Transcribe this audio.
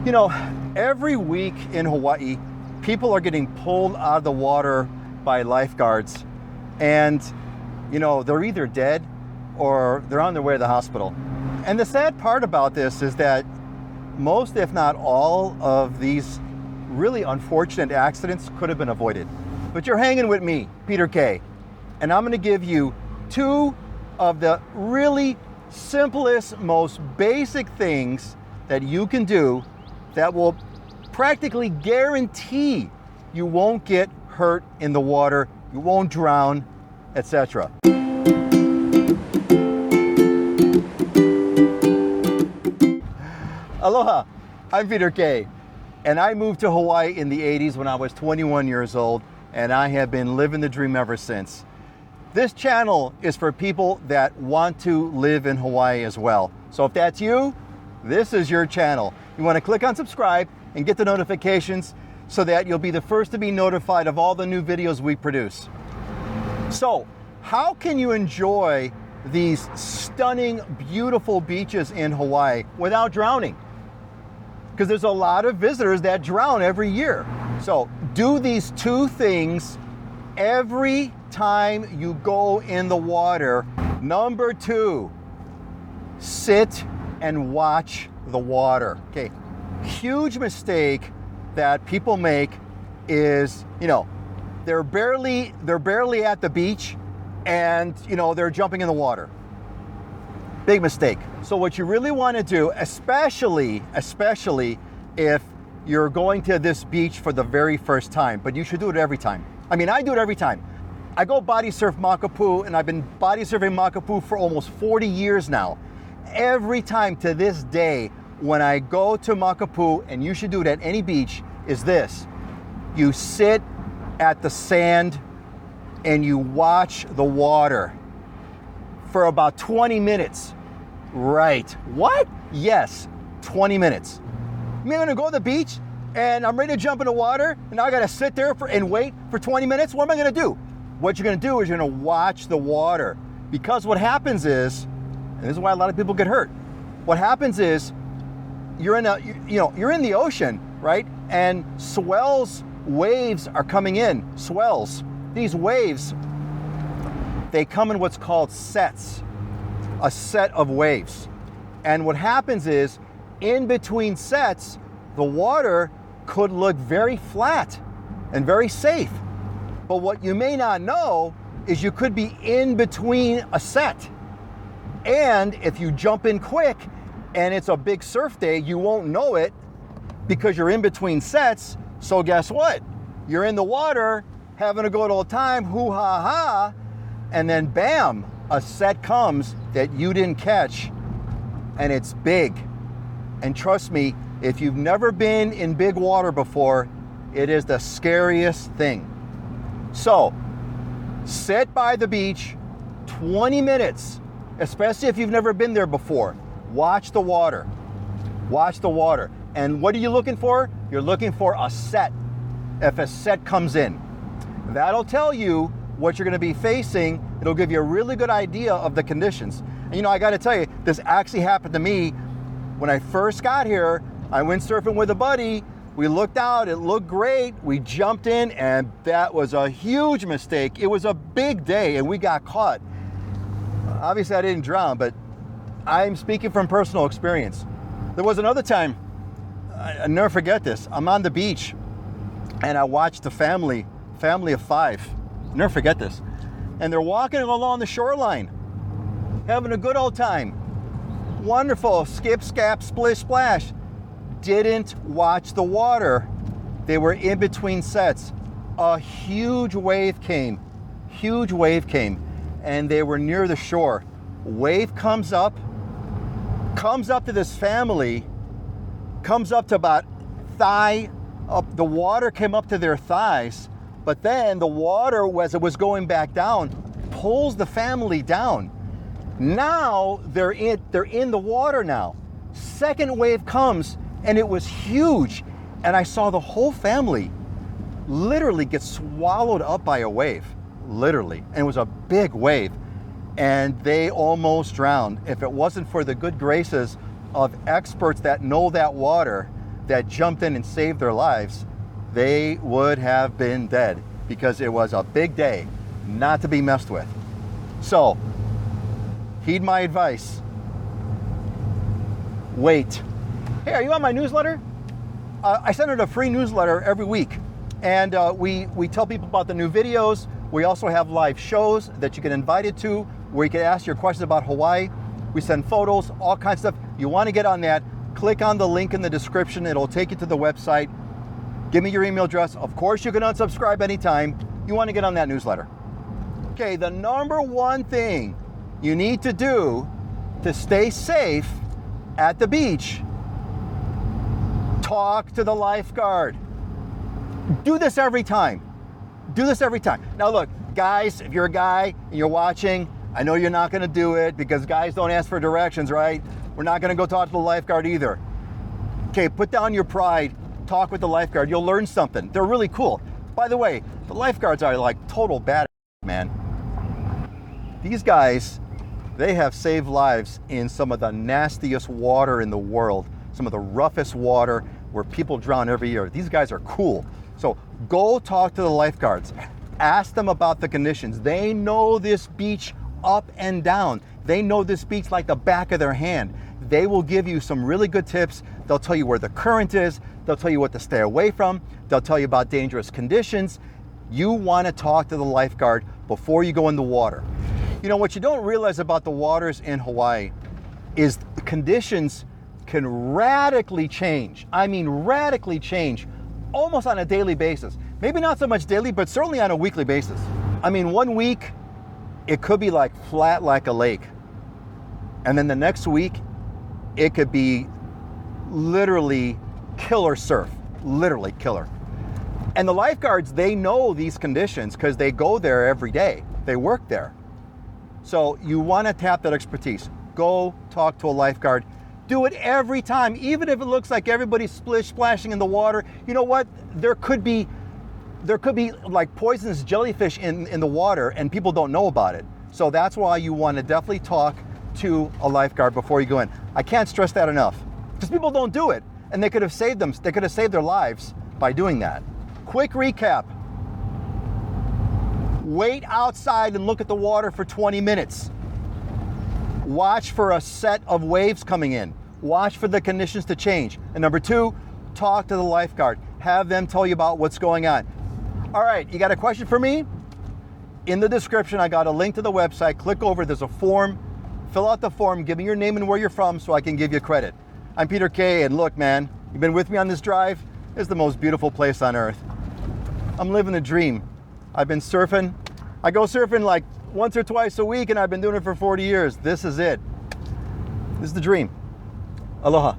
You know, every week in Hawaii, people are getting pulled out of the water by lifeguards, and you know, they're either dead or they're on their way to the hospital. And the sad part about this is that most, if not all, of these really unfortunate accidents could have been avoided. But you're hanging with me, Peter K, and I'm going to give you two of the really simplest, most basic things that you can do that will practically guarantee you won't get hurt in the water, you won't drown, etc. Aloha, I'm Peter K, and I moved to Hawaii in the 80s when I was 21 years old, and I have been living the dream ever since. This channel is for people that want to live in Hawaii as well. So if that's you, this is your channel. You want to click on subscribe and get the notifications so that you'll be the first to be notified of all the new videos we produce. So, how can you enjoy these stunning, beautiful beaches in Hawaii without drowning? Because there's a lot of visitors that drown every year. So, do these two things every time you go in the water. Number two, sit and watch the water. Okay, huge mistake that people make is, you know, they're barely at the beach and, you know, they're jumping in the water. Big mistake. So what you really want to do, especially if you're going to this beach for the very first time, but you should do it every time. I mean, I do it every time. I go body surf Makapu, and I've been body surfing Makapu for almost 40 years now. Every time to this day, when I go to Makapu, and you should do it at any beach, is this. You sit at the sand and you watch the water for about 20 minutes. Right. What? Yes, 20 minutes. I'm gonna go to the beach and I'm ready to jump in the water and now I gotta sit there and wait for 20 minutes. What am I gonna do? What you're gonna do is you're gonna watch the water, because what happens is, and this is why a lot of people get hurt. What happens is you're in the ocean, right? And swells, waves are coming in. Swells. These waves, they come in what's called sets, a set of waves. And what happens is, in between sets, the water could look very flat and very safe. But what you may not know is you could be in between a set. And if you jump in quick and it's a big surf day, you won't know it because you're in between sets. So guess what? You're in the water having a good old time, hoo-ha-ha, and then bam, a set comes that you didn't catch, and it's big. And trust me, if you've never been in big water before, it is the scariest thing. So, sit by the beach 20 minutes, especially if you've never been there before. Watch the water. Watch the water. And what are you looking for? You're looking for a set. If a set comes in, that'll tell you what you're going to be facing. It'll give you a really good idea of the conditions. And you know, I got to tell you, this actually happened to me when I first got here. I went surfing with a buddy. We looked out, it looked great. We jumped in, and that was a huge mistake. It was a big day, and we got caught. Obviously, I didn't drown, but I'm speaking from personal experience. There was another time, I'll never forget this. I'm on the beach, and I watched the family of five. I'll never forget this. And they're walking along the shoreline, having a good old time. Wonderful, skip, scap, splish, splash. Didn't watch the water. They were in between sets. A huge wave came, and they were near the shore. Wave comes up to this family, comes up to about thigh up. The water came up to their thighs, but then the water, as it was going back down, pulls the family down. Now they're in the water now. Second wave comes, and it was huge. And I saw the whole family literally get swallowed up by a wave, literally. And it was a big wave. And they almost drowned. If it wasn't for the good graces of experts that know that water, that jumped in and saved their lives, they would have been dead, because it was a big day not to be messed with. So, heed my advice. Wait. Hey, are you on my newsletter? I send out a free newsletter every week, and we tell people about the new videos. We also have live shows that you get invited to, where you can ask your questions about Hawaii. We send photos, all kinds of stuff. You want to get on that, click on the link in the description. It'll take you to the website. Give me your email address. Of course, you can unsubscribe anytime. You want to get on that newsletter. Okay, the number one thing you need to do to stay safe at the beach: talk to the lifeguard. Do this every time. Do this every time. Now look, guys, if you're a guy and you're watching, I know you're not gonna do it because guys don't ask for directions, right? We're not gonna go talk to the lifeguard either. Okay, put down your pride, talk with the lifeguard. You'll learn something. They're really cool. By the way, the lifeguards are like total badass, man. These guys, they have saved lives in some of the nastiest water in the world, some of the roughest water where people drown every year. These guys are cool. So go talk to the lifeguards. Ask them about the conditions. They know this beach up and down. They know this beach like the back of their hand. They will give you some really good tips. They'll tell you where the current is. They'll tell you what to stay away from. They'll tell you about dangerous conditions. You want to talk to the lifeguard before you go in the water. You know, what you don't realize about the waters in Hawaii is the conditions can radically change. I mean, radically change almost on a daily basis. Maybe not so much daily, but certainly on a weekly basis. I mean, one week, it could be like flat like a lake. And then the next week, it could be literally killer surf, literally killer. And the lifeguards, they know these conditions because they go there every day. They work there. So you want to tap that expertise. Go talk to a lifeguard. Do it every time, even if it looks like everybody's splashing in the water. You know what? There could be like poisonous jellyfish in the water and people don't know about it. So that's why you want to definitely talk to a lifeguard before you go in. I can't stress that enough, because people don't do it, and they could have saved them. They could have saved their lives by doing that. Quick recap. Wait outside and look at the water for 20 minutes. Watch for a set of waves coming in. Watch for the conditions to change. And number two, talk to the lifeguard. Have them tell you about what's going on. All right, you got a question for me? In the description, I got a link to the website. Click over, there's a form. Fill out the form, give me your name and where you're from so I can give you credit. I'm Peter K, and look, man, you've been with me on this drive. It's the most beautiful place on earth. I'm living a dream. I've been surfing. I go surfing like once or twice a week, and I've been doing it for 40 years. This is it. This is the dream. Aloha.